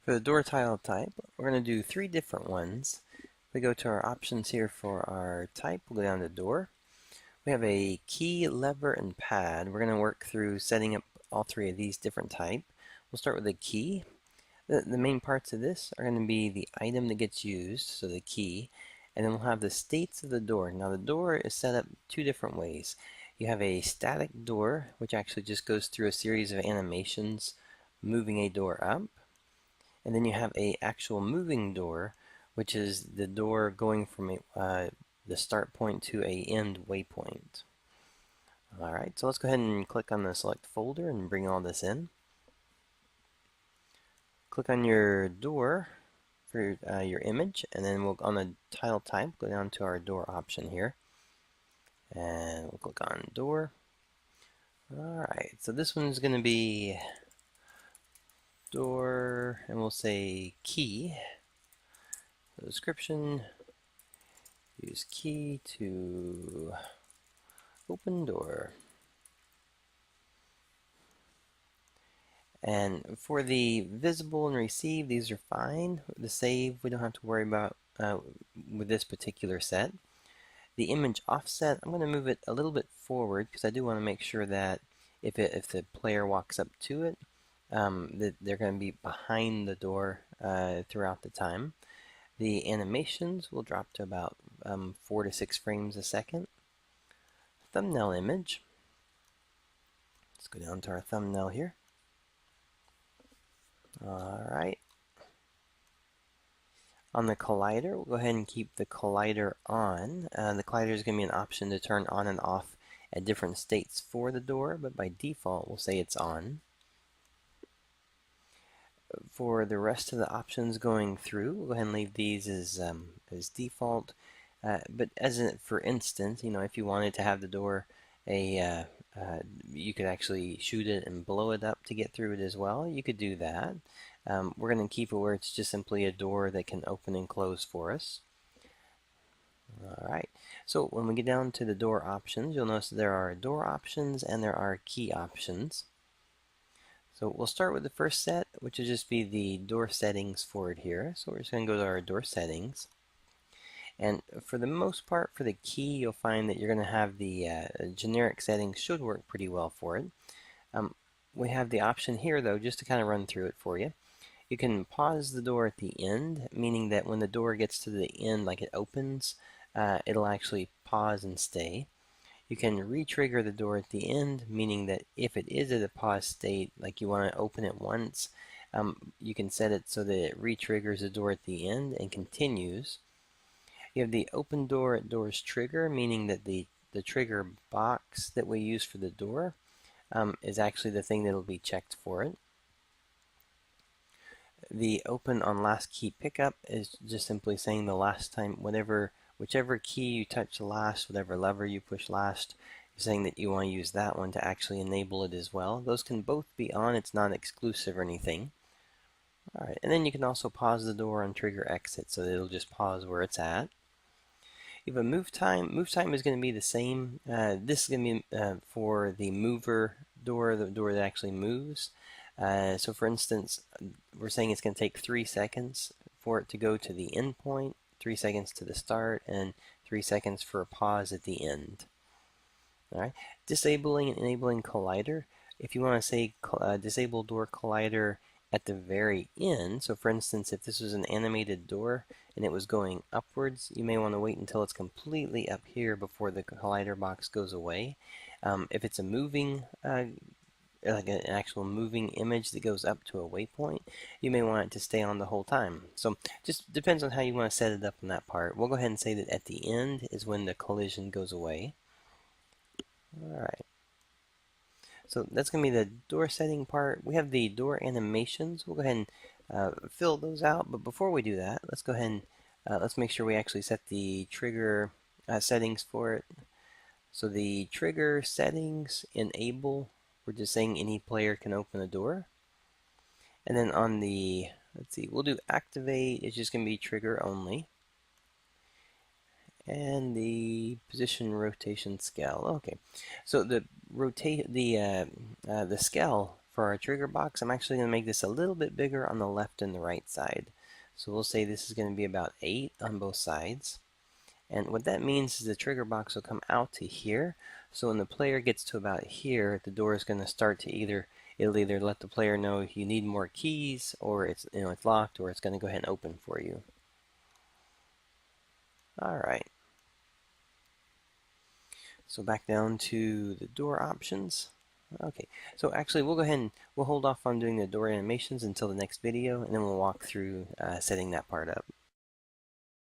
For the door tile type, we're going to do three different ones. We go to our options here for our type. We'll go down to door. We have a key, lever, and pad. We're going to work through setting up all three of these different type. We'll start with the key. The main parts of this are going to be the item that gets used, so the key, and then we'll have the states of the door. Now the door is set up two different ways. You have a static door, which actually just goes through a series of animations moving a door up. And then you have a actual moving door, which is the door going from the start point to a end waypoint. Alright, so let's go ahead and click on the select folder and bring all this in. Click on your door for your image, and then we'll, on the tile type, go down to our door option here. And we'll click on door. Alright, so this one's going to be door, and we'll say key. The description, use key to open door. And for the visible and receive, these are fine. The save, we don't have to worry about with this particular set. The image offset, I'm going to move it a little bit forward because I do want to make sure that if the player walks up to it, that they're going to be behind the door throughout the time. The animations will drop to about 4 to 6 frames a second. Thumbnail image. Let's go down to our thumbnail here. Alright. On the collider, we'll go ahead and keep the collider on. The collider is going to be an option to turn on and off at different states for the door, but by default we'll say it's on. For the rest of the options going through, we'll go ahead and leave these as default. But for instance, if you wanted to have the door you could actually shoot it and blow it up to get through it as well. You could do that. We're going to keep it where it's just simply a door that can open and close for us. Alright, so when we get down to the door options, you'll notice there are door options and there are key options. So we'll start with the first set, which will just be the door settings for it here. So we're just going to go to our door settings. And for the most part, for the key, you'll find that you're going to have the generic settings should work pretty well for it. We have the option here, though, just to kind of run through it for you. You can pause the door at the end, meaning that when the door gets to the end, like it opens, it'll actually pause and stay. You can re-trigger the door at the end, meaning that if it is at a pause state, like you want to open it once, you can set it so that it re-triggers the door at the end and continues. You have the open door at doors trigger, meaning that the trigger box that we use for the door is actually the thing that will be checked for it. The open on last key pickup is just simply saying the last time, whichever key you touch last, whatever lever you push last, you're saying that you want to use that one to actually enable it as well. Those can both be on, it's not exclusive or anything. Alright, and then you can also pause the door on trigger exit so that it'll just pause where it's at. You have a move time. Move time is going to be the same. This is going to be for the mover door, the door that actually moves. So for instance, we're saying it's going to take 3 seconds for it to go to the end point, 3 seconds to the start, and 3 seconds for a pause at the end. Alright, disabling and enabling collider. If you want to say disable door collider at the very end, so for instance, if this was an animated door and it was going upwards, you may want to wait until it's completely up here before the collider box goes away. If it's a moving like an actual moving image that goes up to a waypoint, you may want it to stay on the whole time. So just depends on how you want to set it up in that part. We'll go ahead and say that at the end is when the collision goes away. Alright. So that's going to be the door setting part. We have the door animations. We'll go ahead and fill those out. But before we do that, let's go ahead and let's make sure we actually set the trigger settings for it. So the trigger settings enable, we're just saying any player can open a door. And then on the, let's see, we'll do activate, it's just going to be trigger only. And the position rotation scale. Okay, so the scale For our trigger box, I'm actually going to make this a little bit bigger on the left and the right side. So we'll say this is going to be about 8 on both sides. And what that means is the trigger box will come out to here. So when the player gets to about here, the door is going to start to it'll either let the player know you need more keys, or it's locked, or it's going to go ahead and open for you. All right. So back down to the door options. Okay, so actually we'll go ahead and we'll hold off on doing the door animations until the next video, and then we'll walk through setting that part up.